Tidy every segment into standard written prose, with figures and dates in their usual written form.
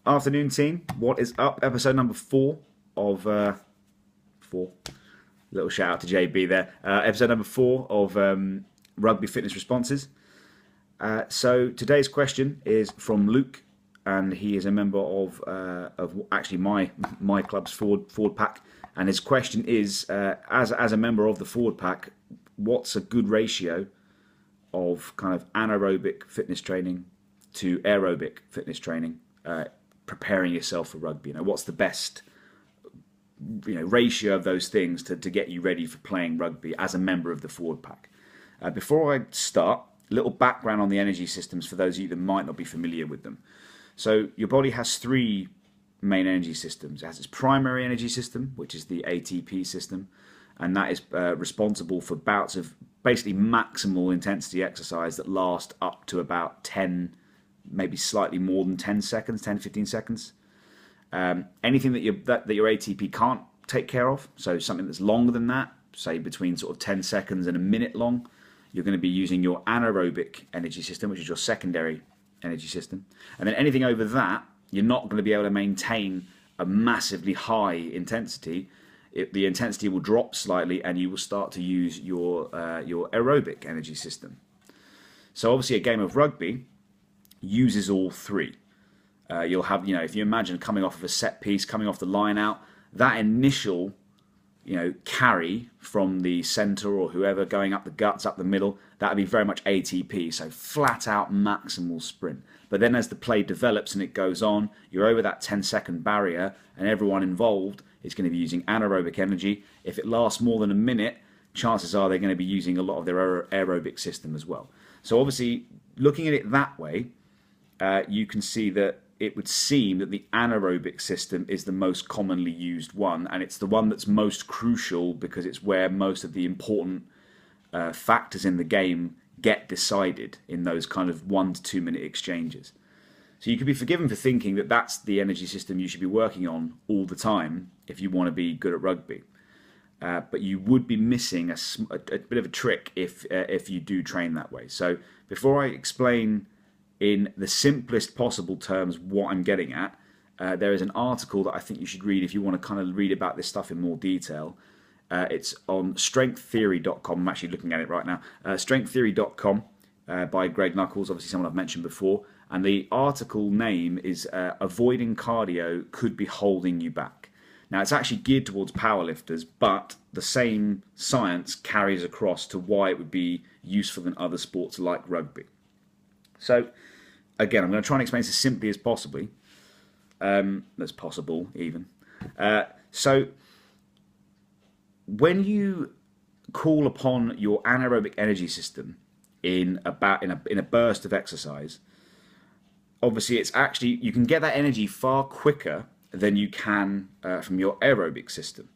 Afternoon, team. What is up? Episode number 4 of four. Little shout out to JB there. Episode number 4 of Rugby Fitness Responses. So today's question is from Luke, and he is a member of actually my club's forward pack. And his question is, as a member of the forward pack, what's a good ratio of kind of anaerobic fitness training to aerobic fitness training? Preparing yourself for rugby, what's the best ratio of those things to get you ready for playing rugby as a member of the forward pack. Before I start, a little background on the energy systems for those of you that might not be familiar with them. So your body has 3 main energy systems. It has its primary energy system, which is the ATP system, and that is responsible for bouts of basically maximal intensity exercise that last up to about 10, maybe slightly more than 10 seconds, 10 15 seconds. Anything that your ATP can't take care of, so something that's longer than that, say between sort of 10 seconds and a minute long, you're going to be using your anaerobic energy system, which is your secondary energy system. And then anything over that, you're not going to be able to maintain a massively high intensity. The intensity will drop slightly, and you will start to use your aerobic energy system. So obviously, a game of rugby uses all 3. You'll have, if you imagine coming off of a set piece, coming off the line out, that initial, carry from the centre or whoever going up the guts, up the middle, that would be very much ATP, so flat out maximal sprint. But then as the play develops and it goes on, you're over that 10-second barrier, and everyone involved is going to be using anaerobic energy. If it lasts more than a minute, chances are they're going to be using a lot of their aerobic system as well. So obviously, looking at it that way, you can see that it would seem that the anaerobic system is the most commonly used one, and it's the one that's most crucial because it's where most of the important factors in the game get decided in those kind of 1 to 2 minute exchanges. So you could be forgiven for thinking that that's the energy system you should be working on all the time if you want to be good at rugby. But you would be missing a bit of a trick if you do train that way. So before I explain in the simplest possible terms what I'm getting at, there is an article that I think you should read if you want to kind of read about this stuff in more detail. It's on strengththeory.com. I'm actually looking at it right now. Strengththeory.com by Greg Knuckles, obviously someone I've mentioned before. And the article name is Avoiding Cardio Could Be Holding You Back. Now, it's actually geared towards powerlifters, but the same science carries across to why it would be useful in other sports like rugby. So, again, I'm going to try and explain this as simply as possible. As possible, even. So, when you call upon your anaerobic energy system in a burst of exercise, obviously it's actually, you can get that energy far quicker than you can from your aerobic system.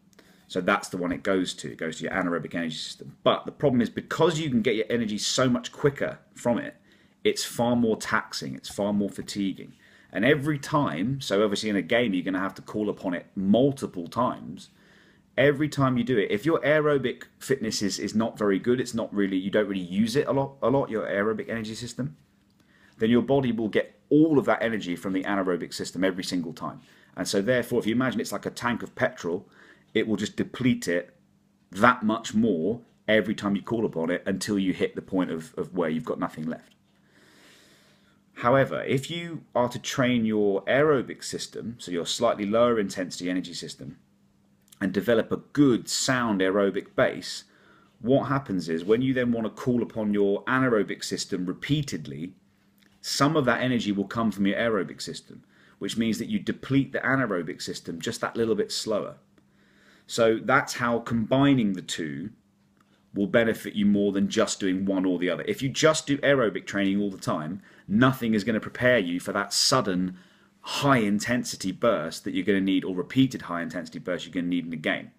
So that's the one it goes to. It goes to your anaerobic energy system. But the problem is, because you can get your energy so much quicker from it, it's far more taxing, it's far more fatiguing. And every time, so obviously in a game you're going to have to call upon it multiple times. Every time you do it, if your aerobic fitness is not very good, it's not really, you don't really use it a lot, your aerobic energy system, then your body will get all of that energy from the anaerobic system every single time. And so therefore, if you imagine it's like a tank of petrol, it will just deplete it that much more every time you call upon it until you hit the point of where you've got nothing left. However, if you are to train your aerobic system, so your slightly lower intensity energy system, and develop a good sound aerobic base, what happens is when you then want to call upon your anaerobic system repeatedly, some of that energy will come from your aerobic system, which means that you deplete the anaerobic system just that little bit slower. So that's how combining the two will benefit you more than just doing one or the other. If you just do aerobic training all the time, nothing is going to prepare you for that sudden high intensity burst that you're going to need, or repeated high intensity burst you're going to need in a game.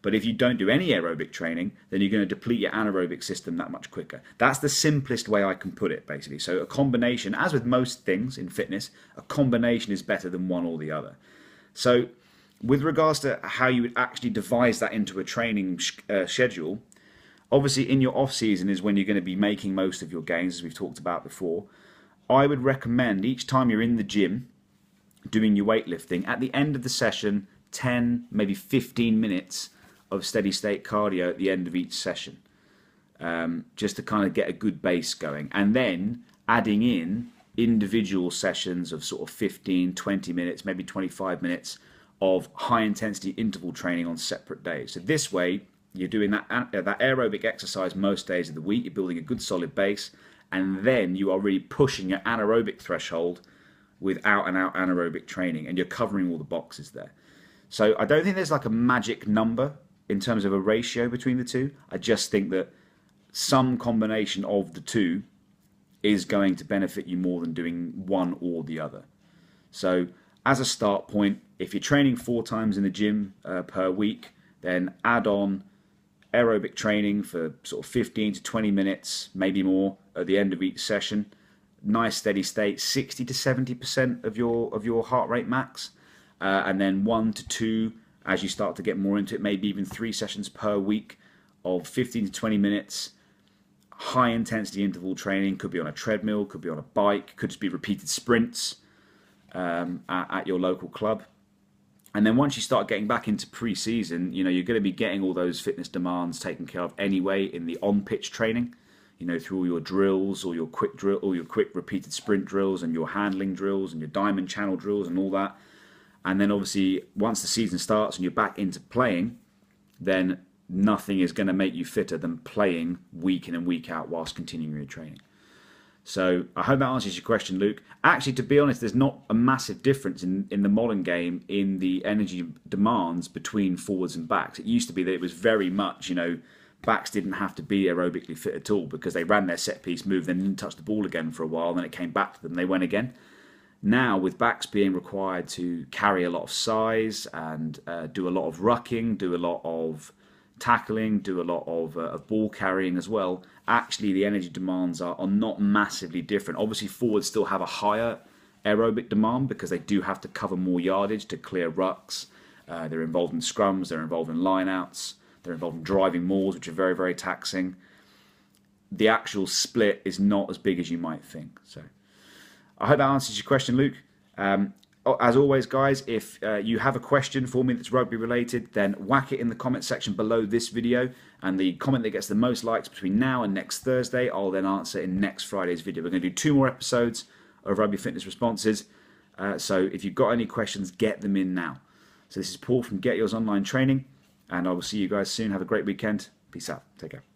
But if you don't do any aerobic training, then you're going to deplete your anaerobic system that much quicker. That's the simplest way I can put it, basically. So a combination, as with most things in fitness, a combination is better than one or the other. So with regards to how you would actually devise that into a training schedule, obviously in your off season is when you're going to be making most of your gains, as we've talked about before. I would recommend each time you're in the gym doing your weightlifting. At the end of the session, 10, maybe 15 minutes of steady state cardio at the end of each session, just to kind of get a good base going. And then adding in individual sessions of sort of 15, 20 minutes, maybe 25 minutes of high intensity interval training on separate days. So this way, you're doing that aerobic exercise most days of the week, you're building a good solid base, and then you are really pushing your anaerobic threshold with out and out anaerobic training, and you're covering all the boxes there. So I don't think there's like a magic number in terms of a ratio between the two. I just think that some combination of the two is going to benefit you more than doing one or the other. So as a start point, if you're training 4 times in the gym per week, then add on aerobic training for sort of 15 to 20 minutes, maybe more, at the end of each session. Nice steady state, 60 to 70% of your heart rate max, and then 1 to 2 as you start to get more into it, maybe even 3 sessions per week of 15 to 20 minutes. High intensity interval training, could be on a treadmill, could be on a bike, could just be repeated sprints at your local club. And then once you start getting back into pre-season, you're going to be getting all those fitness demands taken care of anyway in the on-pitch training, through all your drills, or your quick repeated sprint drills, and your handling drills, and your diamond channel drills, and all that. And then obviously, once the season starts and you're back into playing, then nothing is going to make you fitter than playing week in and week out whilst continuing your training. So I hope that answers your question, Luke. Actually, to be honest, there's not a massive difference in the modern game in the energy demands between forwards and backs. It used to be that it was very much, backs didn't have to be aerobically fit at all because they ran their set piece move, then didn't touch the ball again for a while, then it came back to them, they went again. Now, with backs being required to carry a lot of size and do a lot of rucking, do a lot of tackling, do a lot of ball carrying as well, actually the energy demands are not massively different. Obviously, forwards still have a higher aerobic demand because they do have to cover more yardage to clear rucks. They're involved in scrums, they're involved in line-outs, they're involved in driving mauls, which are very, very taxing. The actual split is not as big as you might think. So I hope that answers your question, Luke. As always, guys, if you have a question for me that's rugby related, then whack it in the comment section below this video, and the comment that gets the most likes between now and next Thursday, I'll then answer in next Friday's video. We're going to do 2 more episodes of Rugby Fitness Responses, so if you've got any questions, get them in now. So this is Paul from Get Yours Online Training, and I will see you guys soon. Have a great weekend. Peace out. Take care.